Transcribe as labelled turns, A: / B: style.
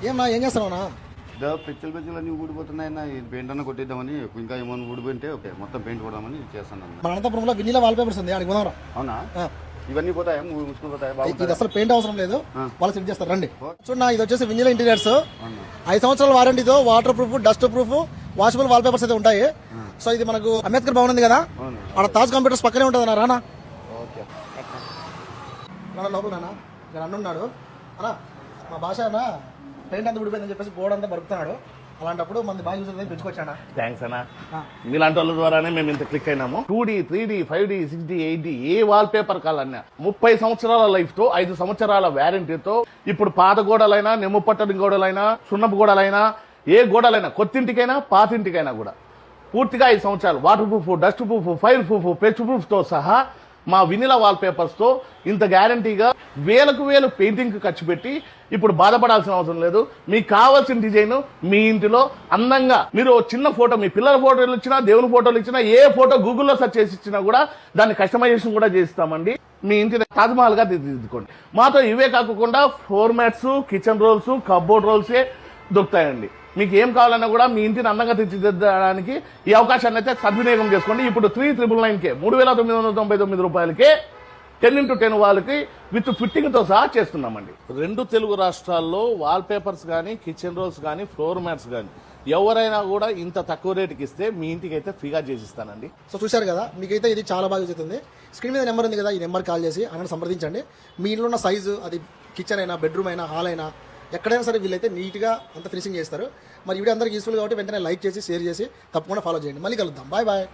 A: ఏమన్నా ఏం చేస్తున్నావునా?
B: పిచ్చలు అన్ని ఊడిపోతున్నాయన్న. పెయింట్ అన్న కొట్టిద్దామని, ఇంకా ఏమైనా ఊడిపోయింటే ఓకే మొత్తం పెయింట్ కొడదామని చేస్తాను.
A: మన అనంతపురంలో వినీలా వాల్ పేపర్స్ ఉంది, అడిగి పోదాం.
B: అవునా? ఇవన్నీ పోతాయి, ముసుకుని పోతాయి.
A: ఇది అసలు పెయింట్ అవసరం లేదు, వాళ్ళు సెట్ చేస్తారు. రండి చూడన్నా, ఇది వచ్చేసి వినీలా ఇంటీరియర్స్. 5 సంవత్సరాల వారంటీతో water proof, dust proof, washable wall papers అయితే ఉంటాయి. సో ఇది మనకు అంబేద్కర్ భవన్ ఉంది కదా, అక్కడ తాజ్ కంప్యూటర్స్ పక్కనే ఉంటుంది అన్న. రానా లోపల నాన్న ఇక్కడ అన్నున్నాడు అన్నా. మా భాష అన్న పెయింట్ అంతా ఊడిపోయిందని చెప్పేసి గోడ అంతా బరుకుతున్నాడు. అలాంటప్పుడు మన బాగా యూజ్ అయితే పెంచుకోవచ్చానా?
C: థ్యాంక్స్ అన్న, మీలాంటి వాళ్ళ ద్వారానే మేము ఇంత క్లిక్ అయినాము. 2D, 3D, 5D, 6D, 8D ఏ వాల్ పేపర్ కాలన్నా 30 సంవత్సరాల లైఫ్ తో 5 సంవత్సరాల వ్యారంటీతో ఇప్పుడు పాత గోడలైనా, నెమ్ము పట్టని గోడలైనా, సున్నపు గోడలైనా, ఏ గోడలైనా, కొత్తింటికైనా పాతింటికైనా కూడా పూర్తిగా 5 సంవత్సరాలు water proof, dust proof, fire proof, fetch proof తో సహా మా వినిలా వాల్ పేపర్స్ తో ఇంత గ్యారంటీగా వేలకు వేలు పెయింటింగ్ ఖర్చు పెట్టి ఇప్పుడు బాధపడాల్సిన అవసరం లేదు. మీకు కావాల్సిన డిజైన్ మీ ఇంటిలో అందంగా మీరు చిన్న ఫోటో, మీ పిల్లల ఫోటోలు ఇచ్చినా, దేవుని ఫోటోలు ఇచ్చినా, ఏ ఫోటో గూగుల్లో సెర్చ్ చేసి ఇచ్చినా కూడా దాన్ని కస్టమైజేషన్ కూడా చేస్తామండి. మీ ఇంటిని తాజ్మహల్ గా తీర్చిదిద్దుకోండి. మాతో ఇవే కాకుండా floor mats, kitchen rolls, cupboard రోల్సే దొరుకుతాయండి. మీకు ఏం కావాలన్నా కూడా మీ ఇంటిని అందంగా తీర్చిదిద్దడానికి ఈ అవకాశాన్ని అయితే సద్వినియోగం చేసుకోండి. ఇప్పుడు 3999కే 3999 రూపాయలకే 10x10 వాళ్ళకి విత్ ఫిట్టింగ్ తో సహా చేస్తున్నామండి. 2 తెలుగు రాష్ట్రాల్లో వాల్ పేపర్స్ కానీ, కిచెన్ రోల్స్ కానీ, ఫ్లోర్ మ్యాట్స్ కానీ ఎవరైనా కూడా ఇంత తక్కువ రేటుకి ఇస్తే మీ ఇంటికి అయితే ఫ్రీగా చేసిస్తానండి.
A: సో చూశారు కదా, మీకైతే ఇది చాలా బాగా అవుతుంది. స్క్రీన్ మీద నెంబర్ ఉంది కదా, ఈ నెంబర్ కాల్ చేసి అన్న సంప్రదించండి. మీ ఇంట్లో ఉన్న సైజు, అది కిచెన్ అయినా, బెడ్రూమ్ అయినా, హాల్ అయినా, ఎక్కడైనా సరే వీళ్ళైతే నీట్గా అంత ఫినిషింగ్ చేస్తారు. మరి వీడియో అందరికీ యూస్ఫుల్ కాబట్టి వెంటనే లైక్ చేసి, షేర్ చేసి తప్పకుండా ఫాలో చేయండి. మళ్ళీ కలుద్దాం. Bye bye.